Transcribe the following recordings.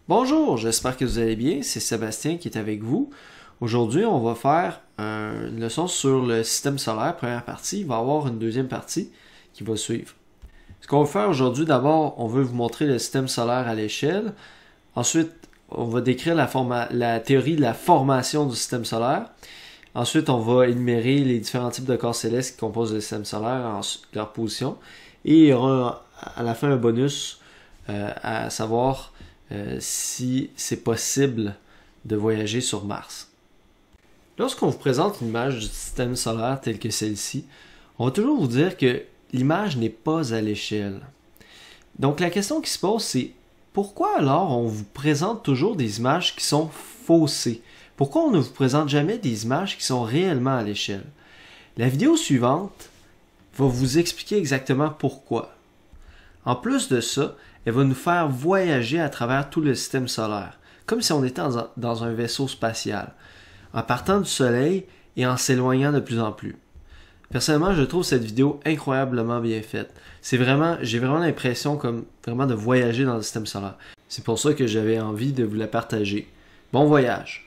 Bonjour, j'espère que vous allez bien. C'est Sébastien qui est avec vous. Aujourd'hui, on va faire une leçon sur le système solaire, première partie. Il va y avoir une deuxième partie qui va suivre. Ce qu'on va faire aujourd'hui, d'abord, on veut vous montrer le système solaire à l'échelle. Ensuite, on va décrire la théorie de la formation du système solaire. Ensuite, on va énumérer les différents types de corps célestes qui composent le système solaire en leur position. Et il y aura à la fin un bonus à savoir si c'est possible de voyager sur Mars. Lorsqu'on vous présente une image du système solaire telle que celle-ci, on va toujours vous dire que l'image n'est pas à l'échelle. Donc la question qui se pose, c'est pourquoi alors on vous présente toujours des images qui sont faussées? Pourquoi on ne vous présente jamais des images qui sont réellement à l'échelle? La vidéo suivante va vous expliquer exactement pourquoi. En plus de ça, elle va nous faire voyager à travers tout le système solaire, comme si on était dans un vaisseau spatial, en partant du Soleil et en s'éloignant de plus en plus. Personnellement, je trouve cette vidéo incroyablement bien faite. J'ai vraiment l'impression comme vraiment de voyager dans le système solaire. C'est pour ça que j'avais envie de vous la partager. Bon voyage!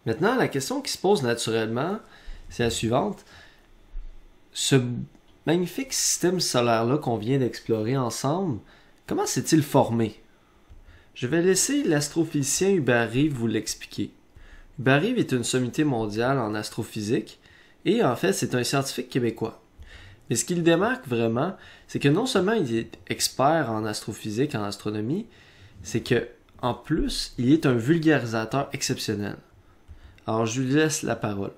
Maintenant, la question qui se pose naturellement, c'est la suivante. Ce magnifique système solaire-là qu'on vient d'explorer ensemble, comment s'est-il formé? Je vais laisser l'astrophysicien Hubert Reeve vous l'expliquer. Hubert Reeve est une sommité mondiale en astrophysique et en fait c'est un scientifique québécois. Mais ce qui le démarque vraiment, c'est que non seulement il est expert en astrophysique, en astronomie, c'est que en plus il est un vulgarisateur exceptionnel. Alors je lui laisse la parole.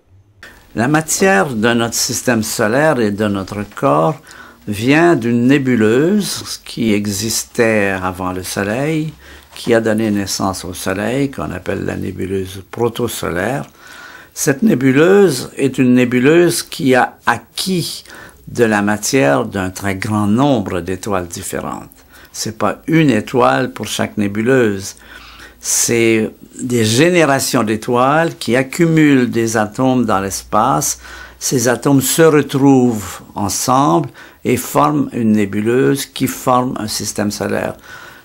La matière de notre système solaire et de notre corps vient d'une nébuleuse qui existait avant le Soleil, qui a donné naissance au Soleil, qu'on appelle la nébuleuse protosolaire. Cette nébuleuse est une nébuleuse qui a acquis de la matière d'un très grand nombre d'étoiles différentes. C'est pas une étoile pour chaque nébuleuse. C'est des générations d'étoiles qui accumulent des atomes dans l'espace. Ces atomes se retrouvent ensemble et forment une nébuleuse qui forme un système solaire.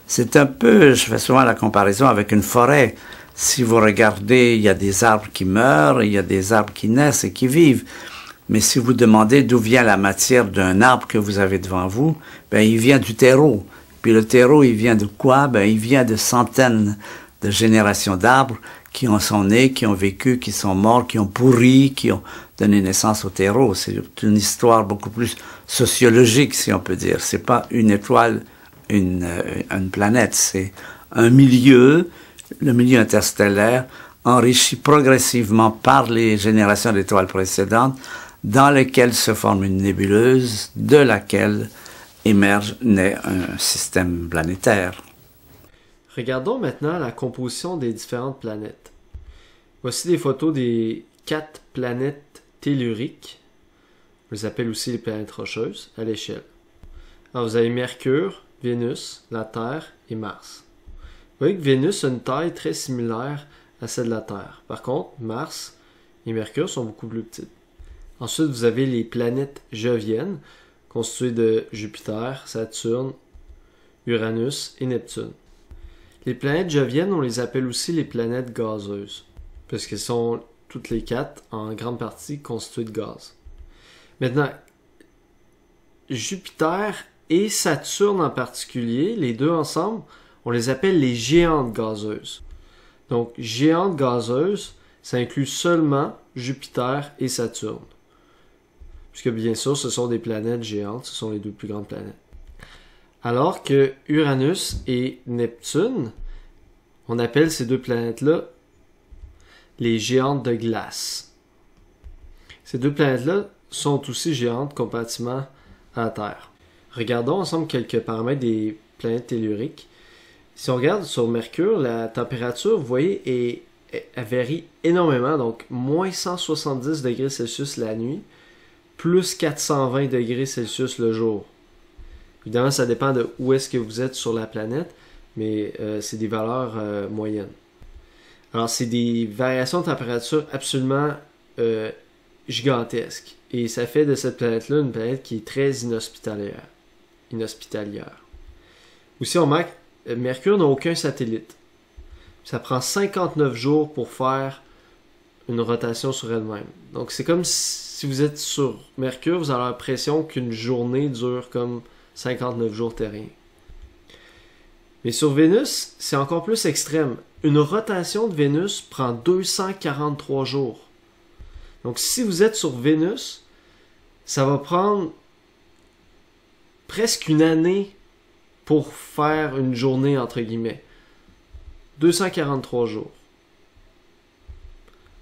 C'est un peu, je fais souvent la comparaison avec une forêt. Si vous regardez, il y a des arbres qui meurent, il y a des arbres qui naissent et qui vivent. Mais si vous demandez d'où vient la matière d'un arbre que vous avez devant vous, ben il vient du terreau. Puis le terreau, il vient de quoi? Ben il vient de centaines de générations d'arbres qui sont nés, qui ont vécu, qui sont morts, qui ont pourri, qui ont donné naissance au terreau. C'est une histoire beaucoup plus sociologique, si on peut dire. C'est pas une étoile, une planète. C'est un milieu, le milieu interstellaire, enrichi progressivement par les générations d'étoiles précédentes, dans lequel se forme une nébuleuse, de laquelle naît un système planétaire. Regardons maintenant la composition des différentes planètes. Voici des photos des 4 planètes telluriques. On les appelle aussi les planètes rocheuses à l'échelle. Alors vous avez Mercure, Vénus, la Terre et Mars. Vous voyez que Vénus a une taille très similaire à celle de la Terre. Par contre, Mars et Mercure sont beaucoup plus petites. Ensuite, vous avez les planètes joviennes, constituées de Jupiter, Saturne, Uranus et Neptune. Les planètes joviennes, on les appelle aussi les planètes gazeuses, parce qu'elles sont toutes les 4 en grande partie constituées de gaz. Maintenant, Jupiter et Saturne en particulier, les deux ensemble, on les appelle les géantes gazeuses. Donc, géantes gazeuses, ça inclut seulement Jupiter et Saturne. Puisque bien sûr, ce sont des planètes géantes, ce sont les deux plus grandes planètes. Alors que Uranus et Neptune, on appelle ces deux planètes-là les géantes de glace. Ces deux planètes-là sont aussi géantes comparativement à la Terre. Regardons ensemble quelques paramètres des planètes telluriques. Si on regarde sur Mercure, la température, vous voyez, elle varie énormément. Donc, moins 170 degrés Celsius la nuit, plus 420 degrés Celsius le jour. Évidemment, ça dépend de où est-ce que vous êtes sur la planète, mais c'est des valeurs moyennes. Alors, c'est des variations de température absolument gigantesques. Et ça fait de cette planète-là une planète qui est très inhospitalière. Aussi, on remarque Mercure n'a aucun satellite. Ça prend 59 jours pour faire une rotation sur elle-même. Donc, c'est comme si vous êtes sur Mercure, vous avez l'impression qu'une journée dure comme 59 jours terriens. Mais sur Vénus, c'est encore plus extrême. Une rotation de Vénus prend 243 jours. Donc, si vous êtes sur Vénus, ça va prendre presque une année pour faire une journée, entre guillemets. 243 jours.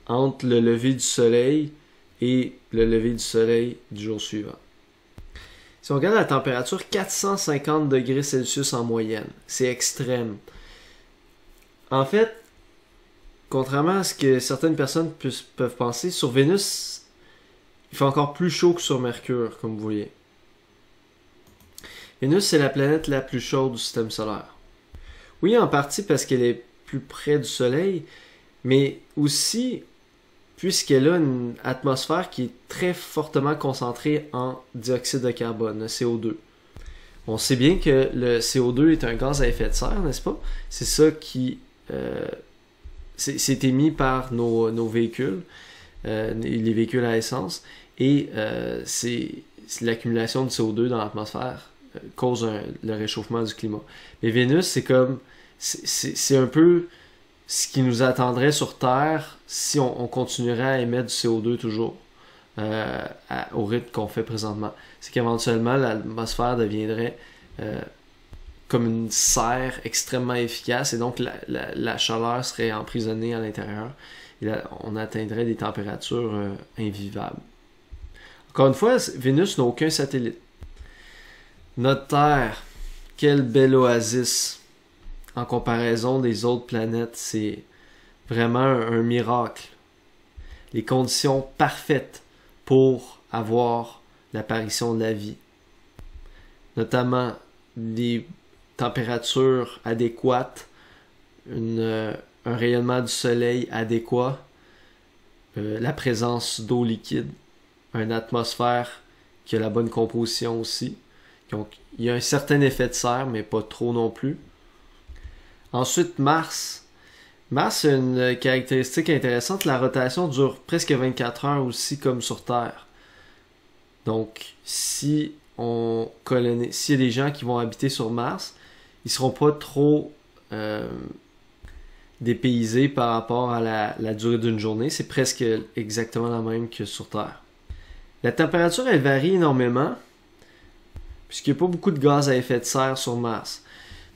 Entre le lever du soleil et le lever du soleil du jour suivant. Si on regarde la température, 450 degrés Celsius en moyenne. C'est extrême. En fait, contrairement à ce que certaines personnes peuvent penser, sur Vénus, il fait encore plus chaud que sur Mercure, comme vous voyez. Vénus, c'est la planète la plus chaude du système solaire. Oui, en partie parce qu'elle est plus près du Soleil, mais aussi puisqu'elle a une atmosphère qui est très fortement concentrée en dioxyde de carbone, le CO2. On sait bien que le CO2 est un gaz à effet de serre, n'est-ce pas? C'est ça qui c'est émis par nos véhicules, les véhicules à essence, et c'est l'accumulation de CO2 dans l'atmosphère cause le réchauffement du climat. Mais Vénus, c'est un peu ce qui nous attendrait sur Terre si on continuerait à émettre du CO2 toujours au rythme qu'on fait présentement. C'est qu'éventuellement, l'atmosphère deviendrait comme une serre extrêmement efficace et donc la chaleur serait emprisonnée à l'intérieur et là, on atteindrait des températures invivables. Encore une fois, Vénus n'a aucun satellite. Notre Terre, quel bel oasis en comparaison des autres planètes, c'est vraiment un miracle. Les conditions parfaites pour avoir l'apparition de la vie. Notamment des températures adéquates, un rayonnement du soleil adéquat, la présence d'eau liquide, une atmosphère qui a la bonne composition aussi. Donc, il y a un certain effet de serre, mais pas trop non plus. Ensuite, Mars. Mars a une caractéristique intéressante. La rotation dure presque 24 heures aussi, comme sur Terre. Donc, s'il y a des gens qui vont habiter sur Mars, ils ne seront pas trop dépaysés par rapport à la durée d'une journée. C'est presque exactement la même que sur Terre. La température, elle varie énormément, puisqu'il n'y a pas beaucoup de gaz à effet de serre sur Mars.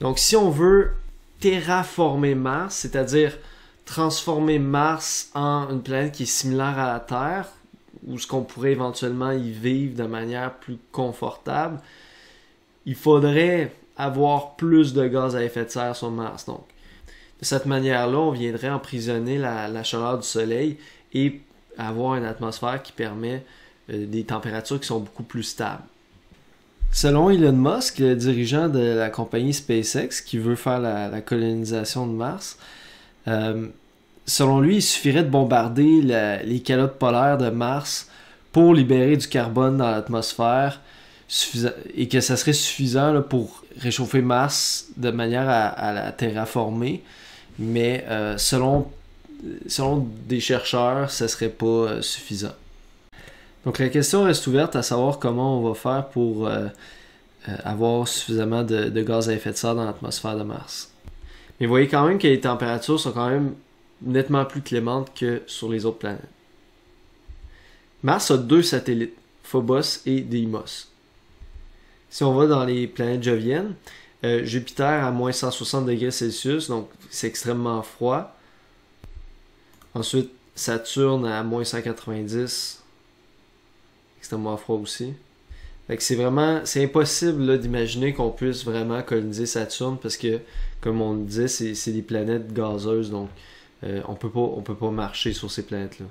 Donc, si on veut terraformer Mars, c'est-à-dire transformer Mars en une planète qui est similaire à la Terre, ou ce qu'on pourrait éventuellement y vivre de manière plus confortable, il faudrait avoir plus de gaz à effet de serre sur Mars. Donc, de cette manière-là, on viendrait emprisonner la chaleur du Soleil et avoir une atmosphère qui permet des températures qui sont beaucoup plus stables. Selon Elon Musk, le dirigeant de la compagnie SpaceX qui veut faire la colonisation de Mars, selon lui, il suffirait de bombarder les calottes polaires de Mars pour libérer du carbone dans l'atmosphère et que ça serait suffisant là, pour réchauffer Mars de manière à la terraformer. Mais selon des chercheurs, ça serait pas suffisant. Donc la question reste ouverte à savoir comment on va faire pour avoir suffisamment de gaz à effet de serre dans l'atmosphère de Mars. Mais vous voyez quand même que les températures sont quand même nettement plus clémentes que sur les autres planètes. Mars a 2 satellites, Phobos et Deimos. Si on va dans les planètes joviennes, Jupiter à moins 160 degrés Celsius, donc c'est extrêmement froid. Ensuite, Saturne à moins 190, extrêmement froid aussi. Fait que c'est impossible là, d'imaginer qu'on puisse vraiment coloniser Saturne parce que, comme on le disait, c'est des planètes gazeuses, donc on peut pas marcher sur ces planètes-là.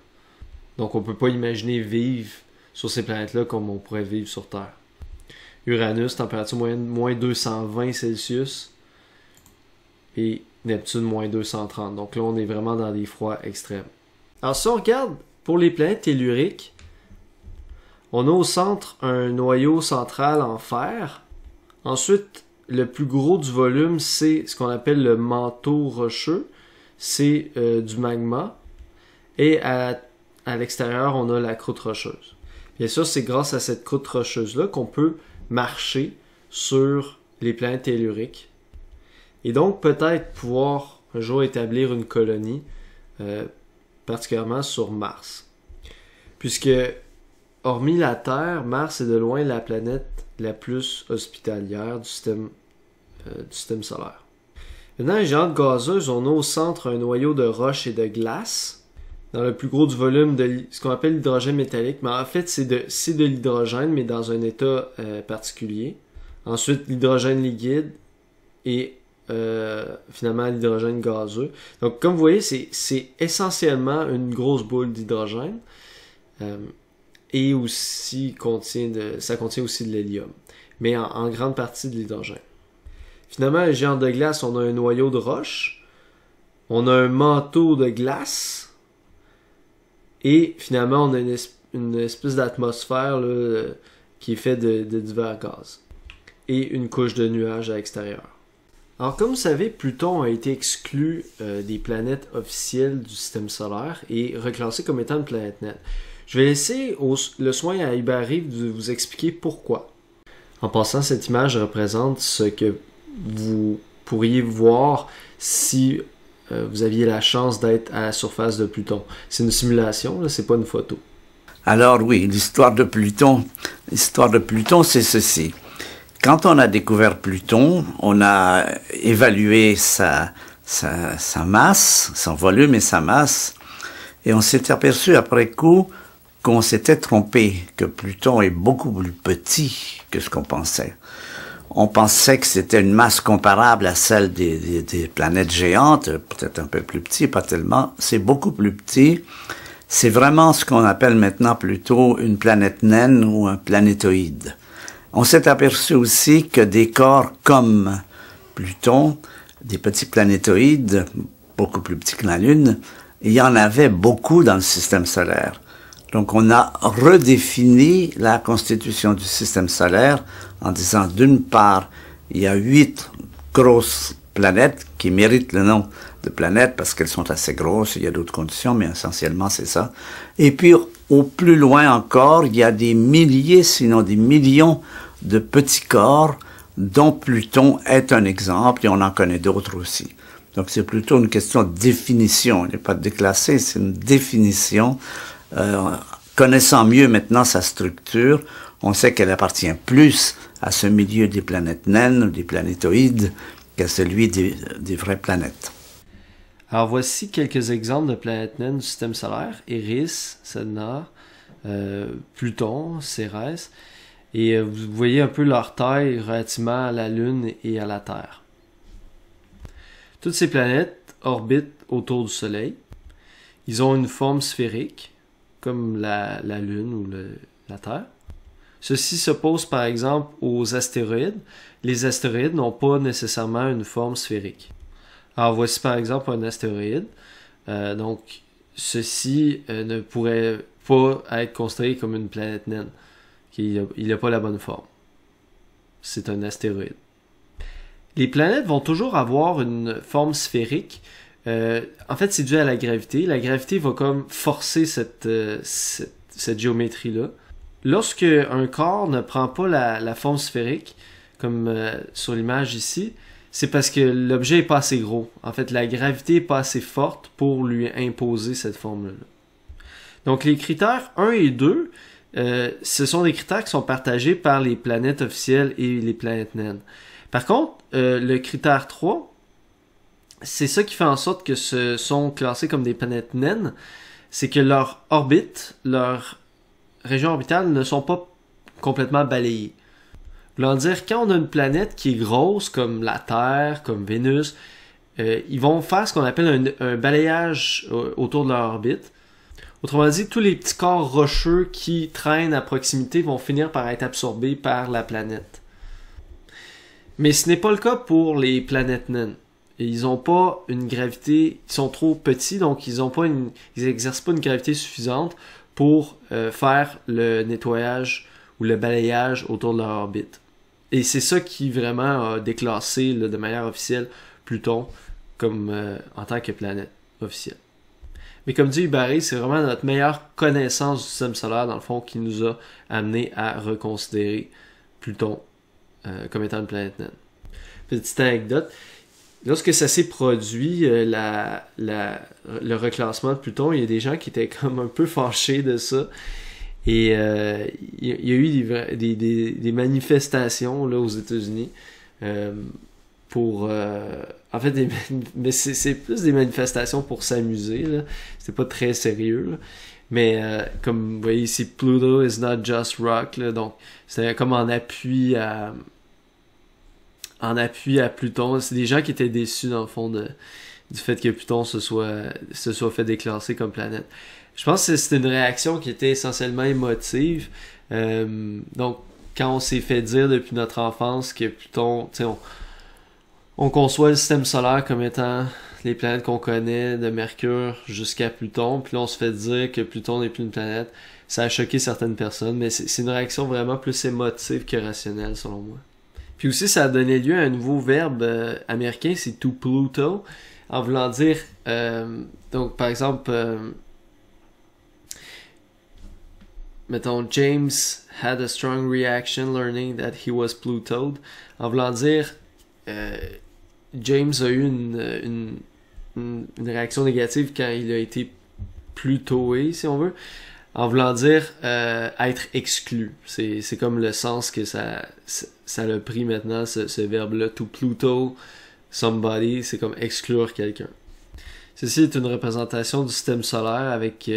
Donc on peut pas imaginer vivre sur ces planètes-là comme on pourrait vivre sur Terre. Uranus, température moyenne moins 220 Celsius et Neptune moins 230. Donc là on est vraiment dans des froids extrêmes. Alors si on regarde pour les planètes telluriques, on a au centre un noyau central en fer. Ensuite, le plus gros du volume, c'est ce qu'on appelle le manteau rocheux. C'est du magma. Et à l'extérieur, on a la croûte rocheuse. Bien sûr, c'est grâce à cette croûte rocheuse-là qu'on peut marcher sur les planètes telluriques. Et donc, peut-être pouvoir un jour établir une colonie, particulièrement sur Mars. Puisque hormis la Terre, Mars est de loin la planète la plus hospitalière du système solaire. Maintenant, les géantes gazeuses, on a au centre un noyau de roche et de glace, dans le plus gros du volume de ce qu'on appelle l'hydrogène métallique, mais en fait c'est de l'hydrogène, mais dans un état particulier. Ensuite, l'hydrogène liquide et finalement l'hydrogène gazeux. Donc comme vous voyez, c'est essentiellement une grosse boule d'hydrogène. Et aussi ça contient aussi de l'hélium, mais en grande partie de l'hydrogène. Finalement, les géantes de glace, on a un noyau de roche, on a un manteau de glace, et finalement, on a une espèce d'atmosphère là, qui est faite de divers gaz, et une couche de nuages à l'extérieur. Alors, comme vous savez, Pluton a été exclu des planètes officielles du système solaire et reclassé comme étant une planète naine. Je vais laisser le soin à Hubert de vous expliquer pourquoi. En passant, cette image représente ce que vous pourriez voir si vous aviez la chance d'être à la surface de Pluton. C'est une simulation, c'est pas une photo. Alors oui, l'histoire de Pluton, c'est ceci. Quand on a découvert Pluton, on a évalué sa masse, son volume et sa masse, et on s'est aperçu après coup qu'on s'était trompé, que Pluton est beaucoup plus petit que ce qu'on pensait. On pensait que c'était une masse comparable à celle des planètes géantes, peut-être un peu plus petit, pas tellement, c'est beaucoup plus petit. C'est vraiment ce qu'on appelle maintenant plutôt une planète naine ou un planétoïde. On s'est aperçu aussi que des corps comme Pluton, des petits planétoïdes, beaucoup plus petits que la Lune, il y en avait beaucoup dans le système solaire. Donc on a redéfini la constitution du système solaire en disant d'une part, il y a 8 grosses planètes qui méritent le nom de planètes parce qu'elles sont assez grosses, il y a d'autres conditions, mais essentiellement c'est ça. Et puis au plus loin encore, il y a des milliers, sinon des millions de petits corps dont Pluton est un exemple et on en connaît d'autres aussi. Donc c'est plutôt une question de définition, il n'est pas de déclassé, c'est une définition. Connaissant mieux maintenant sa structure, on sait qu'elle appartient plus à ce milieu des planètes naines, des planétoïdes, qu'à celui des vraies planètes. Alors voici quelques exemples de planètes naines du système solaire. Eris, Sedna, Pluton, Cérès. Et vous voyez un peu leur taille relativement à la Lune et à la Terre. Toutes ces planètes orbitent autour du Soleil. Ils ont une forme sphérique, comme la Lune ou la Terre. Ceci s'oppose par exemple aux astéroïdes. Les astéroïdes n'ont pas nécessairement une forme sphérique. Alors voici par exemple un astéroïde. Donc ceci ne pourrait pas être considéré comme une planète naine. Il n'a pas la bonne forme. C'est un astéroïde. Les planètes vont toujours avoir une forme sphérique. En fait, c'est dû à la gravité. La gravité va comme forcer cette géométrie-là. Lorsque un corps ne prend pas la forme sphérique, comme sur l'image ici, c'est parce que l'objet n'est pas assez gros. En fait, la gravité n'est pas assez forte pour lui imposer cette forme-là. Donc, les critères 1 et 2, ce sont des critères qui sont partagés par les planètes officielles et les planètes naines. Par contre, le critère 3, c'est ça qui fait en sorte que ce sont classés comme des planètes naines, c'est que leur orbite, leur région orbitale ne sont pas complètement balayées. Voulant dire, quand on a une planète qui est grosse, comme la Terre, comme Vénus, ils vont faire ce qu'on appelle un balayage autour de leur orbite. Autrement dit, tous les petits corps rocheux qui traînent à proximité vont finir par être absorbés par la planète. Mais ce n'est pas le cas pour les planètes naines. Ils n'ont pas une gravité, ils sont trop petits, donc ils n'exercent pas une gravité suffisante pour faire le nettoyage ou le balayage autour de leur orbite. Et c'est ça qui vraiment a déclassé de manière officielle Pluton comme en tant que planète officielle. Mais comme dit Hubert, c'est vraiment notre meilleure connaissance du système solaire, dans le fond, qui nous a amené à reconsidérer Pluton comme étant une planète naine. Petite anecdote, lorsque ça s'est produit, le reclassement de Pluton, il y a des gens qui étaient comme un peu fâchés de ça. Et il y a eu des manifestations là, aux États-Unis pour... en fait, mais c'est plus des manifestations pour s'amuser. C'était pas très sérieux. Là. Mais comme vous voyez ici, Pluto is not just rock. Là, donc, c'était comme en appui à Pluton. C'est des gens qui étaient déçus, dans le fond, du fait que Pluton se soit fait déclasser comme planète. Je pense que c'était une réaction qui était essentiellement émotive. Donc, quand on s'est fait dire depuis notre enfance que Pluton, tu sais, on conçoit le système solaire comme étant les planètes qu'on connaît, de Mercure jusqu'à Pluton, puis là on se fait dire que Pluton n'est plus une planète, ça a choqué certaines personnes, mais c'est une réaction vraiment plus émotive que rationnelle selon moi. Puis aussi, ça a donné lieu à un nouveau verbe américain, c'est to Pluto, en voulant dire, donc par exemple, mettons, James had a strong reaction learning that he was Plutoed, en voulant dire, James a eu une réaction négative quand il a été Plutoé, si on veut, en voulant dire être exclu. C'est comme le sens que ça l'a pris maintenant, ce verbe-là, to Pluto somebody, c'est comme exclure quelqu'un. Ceci est une représentation du système solaire avec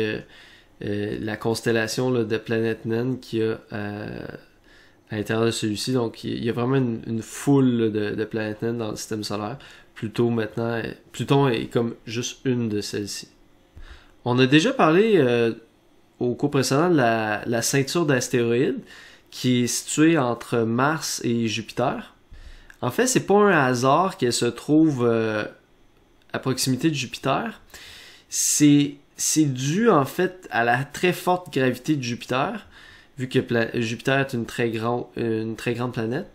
la constellation là, de planète naine qu'il y a à l'intérieur de celui-ci. Donc il y a vraiment une foule de planètes naines dans le système solaire. Pluton est comme juste une de celles-ci. On a déjà parlé au cours précédent de la ceinture d'astéroïdes qui est située entre Mars et Jupiter. En fait, c'est pas un hasard qu'elle se trouve à proximité de Jupiter. C'est dû en fait à la très forte gravité de Jupiter, vu que Jupiter est une très grande planète.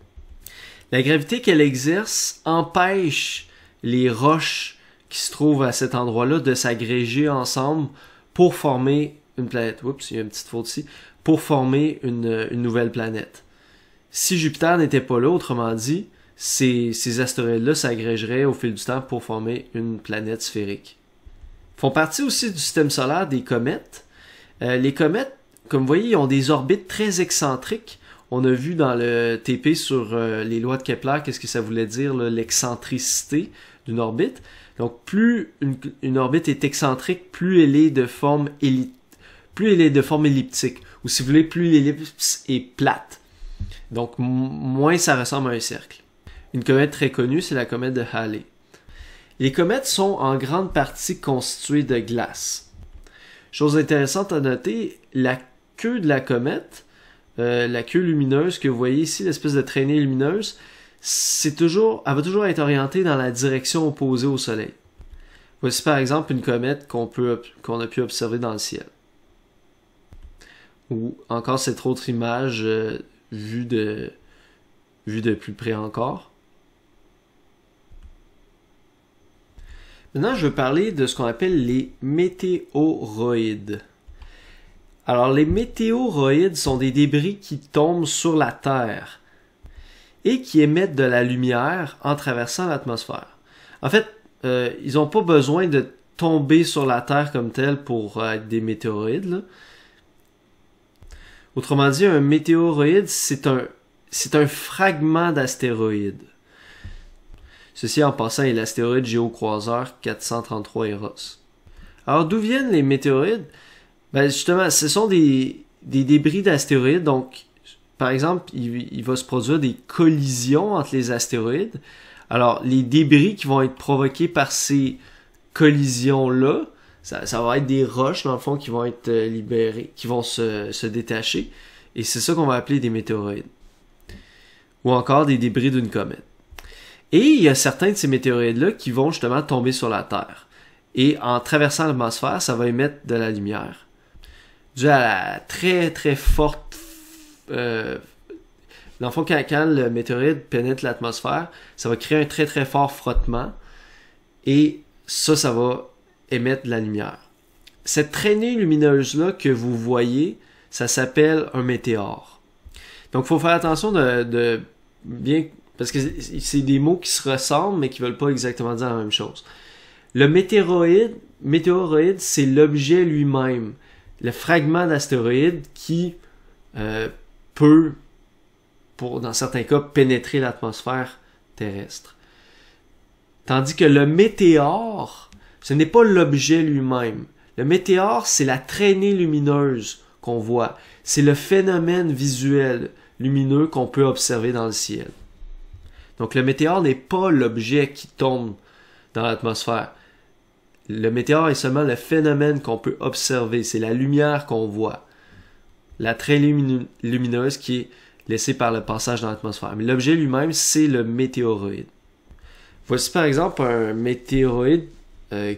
La gravité qu'elle exerce empêche les roches qui se trouvent à cet endroit-là de s'agréger ensemble pour former une planète. Oups, il y a une petite faute ici. Pour former une nouvelle planète. Si Jupiter n'était pas là, autrement dit, ces astéroïdes-là s'agrégeraient au fil du temps pour former une planète sphérique. Font partie aussi du système solaire des comètes. Les comètes, comme vous voyez, ils ont des orbites très excentriques. On a vu dans le TP sur les lois de Kepler, qu'est-ce que ça voulait dire, l'excentricité d'une orbite. Donc, plus une orbite est excentrique, plus elle est de forme elliptique. Ou si vous voulez, plus l'ellipse est plate. Donc, moins ça ressemble à un cercle. Une comète très connue, c'est la comète de Halley. Les comètes sont en grande partie constituées de glace. Chose intéressante à noter, la queue de la comète, la queue lumineuse que vous voyez ici, l'espèce de traînée lumineuse, elle va toujours être orientée dans la direction opposée au Soleil. Voici par exemple une comète qu'on a pu observer dans le ciel. Ou encore cette autre image vue de plus près encore. Maintenant, je veux parler de ce qu'on appelle les météoroïdes. Alors, les météoroïdes sont des débris qui tombent sur la Terre et qui émettent de la lumière en traversant l'atmosphère. En fait, ils n'ont pas besoin de tomber sur la Terre comme telle pour être des météoroïdes, là. Autrement dit, un météoroïde, c'est un fragment d'astéroïde. Ceci en passant est l'astéroïde géocroiseur 433 Eros. Alors d'où viennent les météoroïdes? Ben justement, ce sont des débris d'astéroïdes. Donc, par exemple, il va se produire des collisions entre les astéroïdes. Alors, les débris qui vont être provoqués par ces collisions-là, ça va être des roches, dans le fond, qui vont être libérées, qui vont se détacher. Et c'est ça qu'on va appeler des météoroïdes. Ou encore des débris d'une comète. Et il y a certains de ces météoroïdes-là qui vont justement tomber sur la Terre. Et en traversant l'atmosphère, ça va émettre de la lumière. Dû à la très très forte... dans le fond, quand le météorite pénètre l'atmosphère, ça va créer un très très fort frottement. Et ça va émettre de la lumière. Cette traînée lumineuse-là que vous voyez, ça s'appelle un météore. Donc, il faut faire attention de bien... Parce que c'est des mots qui se ressemblent, mais qui veulent pas exactement dire la même chose. Le météoroïde, c'est l'objet lui-même. Le fragment d'astéroïde qui peut, dans certains cas, pénétrer l'atmosphère terrestre. Tandis que le météore, ce n'est pas l'objet lui-même. Le météore, c'est la traînée lumineuse qu'on voit. C'est le phénomène visuel lumineux qu'on peut observer dans le ciel. Donc le météore n'est pas l'objet qui tombe dans l'atmosphère. Le météore est seulement le phénomène qu'on peut observer. C'est la lumière qu'on voit. La traînée lumineuse qui est laissée par le passage dans l'atmosphère. Mais l'objet lui-même, c'est le météoroïde. Voici par exemple un météoroïde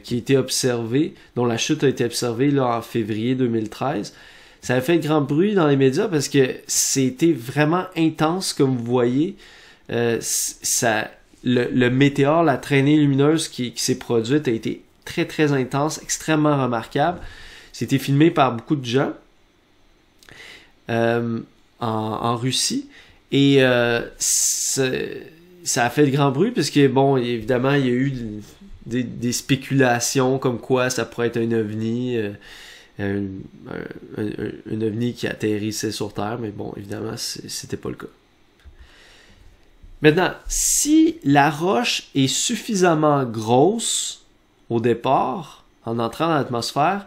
qui a été observé, dont la chute a été observée là, en février 2013. Ça a fait grand bruit dans les médias parce que c'était vraiment intense, comme vous voyez. le météore, la traînée lumineuse qui s'est produite a été très très intense, extrêmement remarquable. C'était filmé par beaucoup de gens en Russie et ça a fait de grand bruit parce que bon, évidemment, il y a eu des spéculations comme quoi ça pourrait être un ovni. Un ovni qui atterrissait sur Terre, mais bon, évidemment, c'était pas le cas. Maintenant, si la roche est suffisamment grosse au départ, en entrant dans l'atmosphère,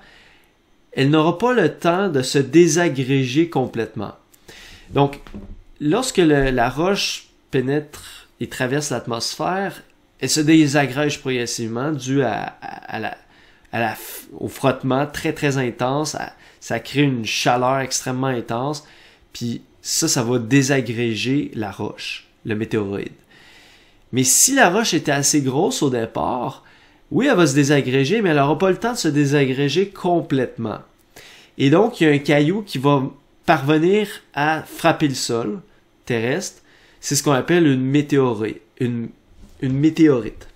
elle n'aura pas le temps de se désagréger complètement. Donc, lorsque la roche pénètre et traverse l'atmosphère, elle se désagrège progressivement dû au frottement très très intense. Ça crée une chaleur extrêmement intense, puis ça va désagréger la roche, le météoroïde. Mais si la roche était assez grosse au départ, oui, elle va se désagréger, mais elle n'aura pas le temps de se désagréger complètement. Et donc, il y a un caillou qui va parvenir à frapper le sol terrestre. C'est ce qu'on appelle une météorite. Une météorite.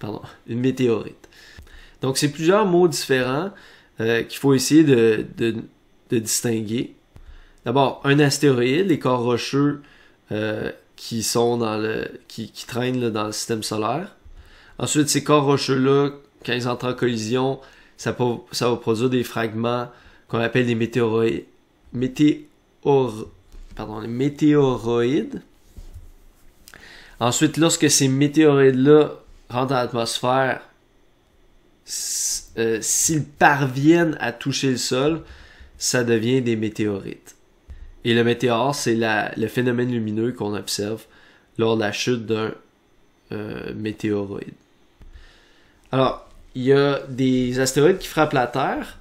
Donc, c'est plusieurs mots différents qu'il faut essayer de distinguer. D'abord, un astéroïde, les corps rocheux qui traînent dans le système solaire. Ensuite, ces corps rocheux-là, quand ils entrent en collision, ça va produire des fragments qu'on appelle des météoroïdes. Les météoroïdes. Ensuite, lorsque ces météoroïdes-là rentrent dans l'atmosphère, s'ils parviennent à toucher le sol, ça devient des météorites. Et le météore, c'est le phénomène lumineux qu'on observe lors de la chute d'un météoroïde. Alors, il y a des astéroïdes qui frappent la Terre.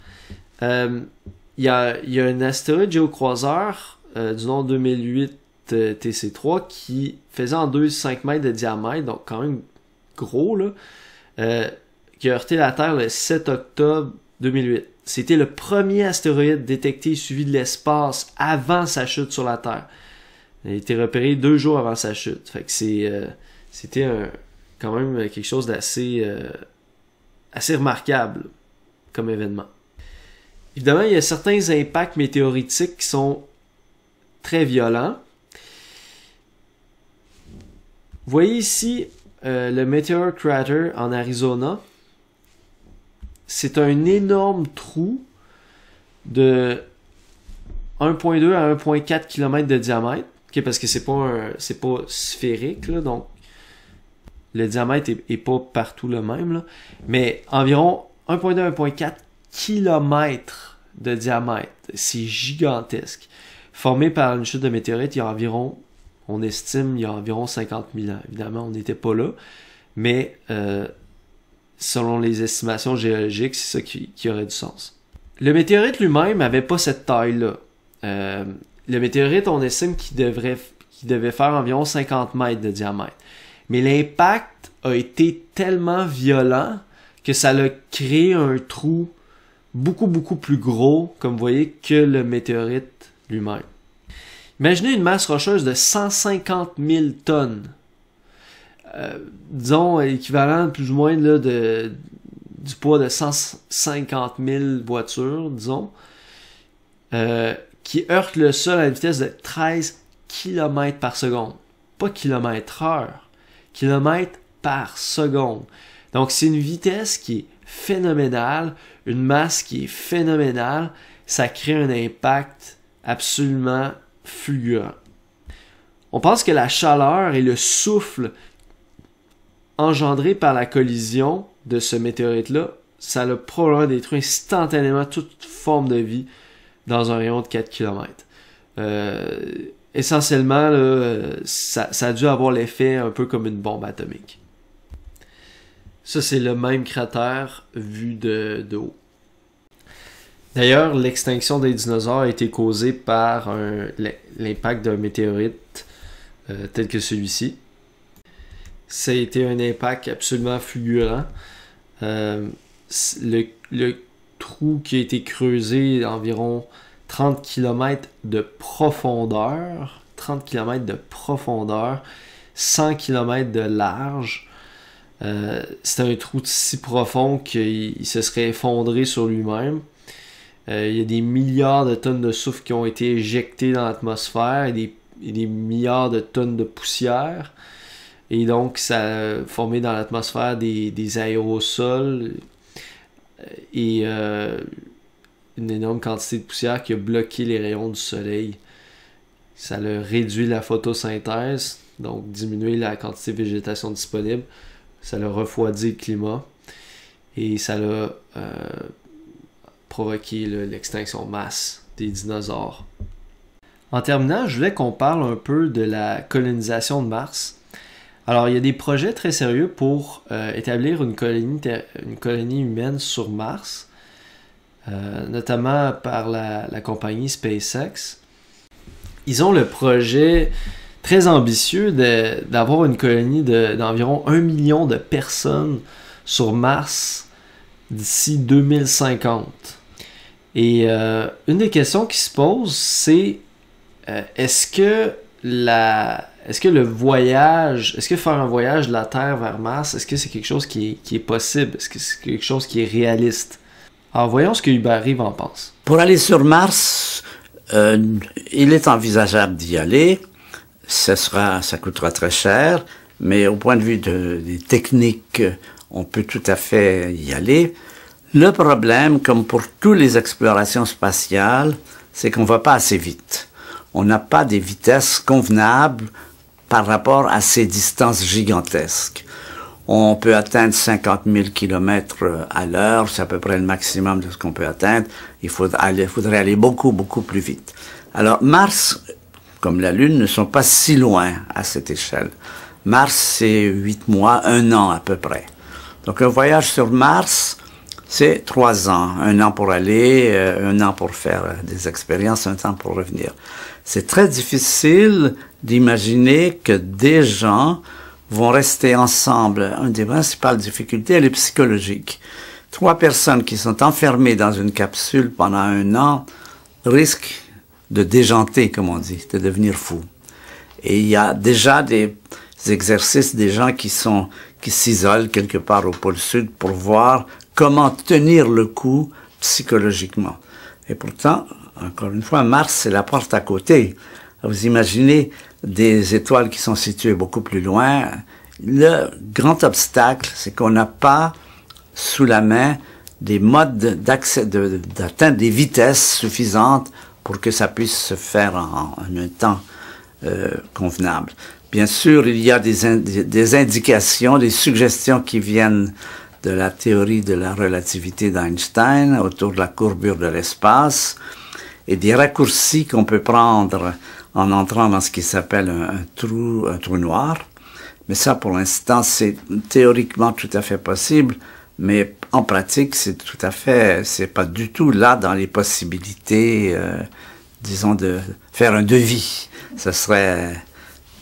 Il y a un astéroïde géocroiseur du nom 2008 TC3 qui faisait en 2,5 mètres de diamètre, donc quand même gros, là, qui a heurté la Terre le 7 octobre 2008. C'était le premier astéroïde détecté et suivi de l'espace avant sa chute sur la Terre. Il a été repéré 2 jours avant sa chute. Fait que c'était quand même quelque chose d'assez assez remarquable comme événement. Évidemment, il y a certains impacts météoritiques qui sont très violents. Vous voyez ici le Meteor Crater en Arizona. C'est un énorme trou de 1,2 à 1,4 km de diamètre. Okay, parce que c'est pas sphérique, là, donc le diamètre est pas partout le même, là, mais environ 1,2 à 1,4 km de diamètre. C'est gigantesque. Formé par une chute de météorite, on estime, il y a environ 50 000 ans. Évidemment, on n'était pas là, mais selon les estimations géologiques, c'est ça qui aurait du sens. Le météorite lui-même n'avait pas cette taille-là. Le météorite, on estime qu'il devait faire environ 50 mètres de diamètre. Mais l'impact a été tellement violent que ça a créé un trou beaucoup, beaucoup plus gros, comme vous voyez, que le météorite lui-même. Imaginez une masse rocheuse de 150 000 tonnes. Disons, équivalent plus ou moins là, du poids de 150 000 voitures, disons, qui heurte le sol à une vitesse de 13 km par seconde. Pas kilomètre-heure, kilomètre par seconde. Donc, c'est une vitesse qui est phénoménale, une masse qui est phénoménale. Ça crée un impact absolument fulgurant. On pense que la chaleur et le souffle engendré par la collision de ce météorite-là, ça a probablement détruit instantanément toute forme de vie dans un rayon de 4 km. Essentiellement, là, ça a dû avoir l'effet un peu comme une bombe atomique. Ça, c'est le même cratère vu de haut. D'ailleurs, l'extinction des dinosaures a été causée par l'impact d'un météorite tel que celui-ci. Ça a été un impact absolument fulgurant. Le trou qui a été creusé d'environ 30 km de profondeur. 30 km de profondeur. 100 km de large. C'était un trou si profond qu'il se serait effondré sur lui-même. Il y a des milliards de tonnes de soufre qui ont été éjectées dans l'atmosphère et des milliards de tonnes de poussière. Et donc, ça a formé dans l'atmosphère des aérosols et une énorme quantité de poussière qui a bloqué les rayons du soleil. Ça a réduit la photosynthèse, donc diminué la quantité de végétation disponible. Ça a refroidi le climat et ça a provoqué l'extinction masse des dinosaures. En terminant, je voulais qu'on parle un peu de la colonisation de Mars. Alors, il y a des projets très sérieux pour établir une colonie humaine sur Mars, notamment par la compagnie SpaceX. Ils ont le projet très ambitieux d'avoir une colonie d'environ 1 million de personnes sur Mars d'ici 2050. Et une des questions qui se pose, c'est est-ce que faire un voyage de la Terre vers Mars, est-ce que c'est quelque chose qui est possible? Est-ce que c'est quelque chose qui est réaliste? Alors voyons ce que Hubert Reeves en pense. Pour aller sur Mars, il est envisageable d'y aller. Ça coûtera très cher, mais au point de vue des techniques, on peut tout à fait y aller. Le problème, comme pour toutes les explorations spatiales, c'est qu'on ne va pas assez vite. On n'a pas des vitesses convenables par rapport à ces distances gigantesques. On peut atteindre 50 000 km à l'heure, c'est à peu près le maximum de ce qu'on peut atteindre. Il faudrait aller beaucoup, beaucoup plus vite. Alors, Mars, comme la Lune, ne sont pas si loin à cette échelle. Mars, c'est 8 mois, 1 an à peu près. Donc, un voyage sur Mars, c'est 3 ans. 1 an pour aller, 1 an pour faire des expériences, 1 an pour revenir. C'est très difficile d'imaginer que des gens vont rester ensemble. Une des principales difficultés, elle est psychologique. 3 personnes qui sont enfermées dans une capsule pendant 1 an risquent de déjanter, comme on dit, de devenir fous. Et il y a déjà des exercices, des gens qui s'isolent quelque part au pôle sud pour voir comment tenir le coup psychologiquement. Et pourtant, encore une fois, Mars, c'est la porte à côté. Vous imaginez des étoiles qui sont situées beaucoup plus loin. Le grand obstacle, c'est qu'on n'a pas sous la main des modes d'atteindre des vitesses suffisantes pour que ça puisse se faire en un temps convenable. Bien sûr, il y a des indications, des suggestions qui viennent de la théorie de la relativité d'Einstein autour de la courbure de l'espace et des raccourcis qu'on peut prendre en entrant dans ce qui s'appelle un trou noir. Mais ça, pour l'instant, c'est théoriquement tout à fait possible, mais en pratique, c'est pas du tout là dans les possibilités, disons, de faire un devis. Ce serait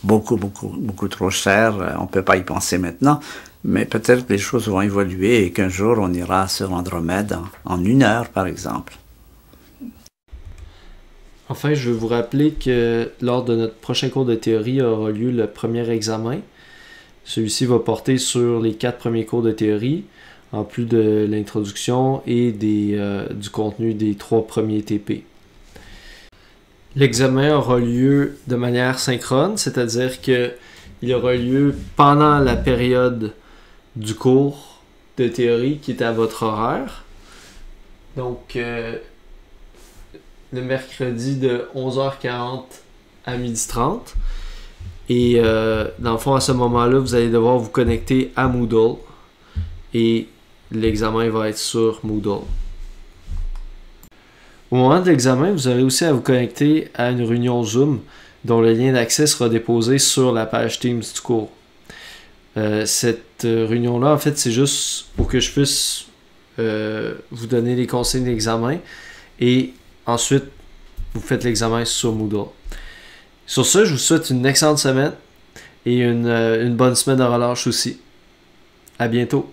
beaucoup, beaucoup, beaucoup trop cher. On peut pas y penser maintenant, mais peut-être que les choses vont évoluer et qu'un jour, on ira sur Andromède en 1 heure, par exemple. Enfin, je veux vous rappeler que lors de notre prochain cours de théorie aura lieu le premier examen. Celui-ci va porter sur les 4 premiers cours de théorie, en plus de l'introduction et du contenu des 3 premiers TP. L'examen aura lieu de manière synchrone, c'est-à-dire qu'il aura lieu pendant la période du cours de théorie qui est à votre horaire. Donc, le mercredi de 11h40 à 12h30. Et dans le fond, à ce moment-là, vous allez devoir vous connecter à Moodle. Et l'examen va être sur Moodle. Au moment de l'examen, vous aurez aussi à vous connecter à une réunion Zoom dont le lien d'accès sera déposé sur la page Teams du cours. Cette réunion-là, en fait, c'est juste pour que je puisse vous donner les consignes d'examen et ensuite, vous faites l'examen sur Moodle. Sur ce, je vous souhaite une excellente semaine et une bonne semaine de relâche aussi. À bientôt.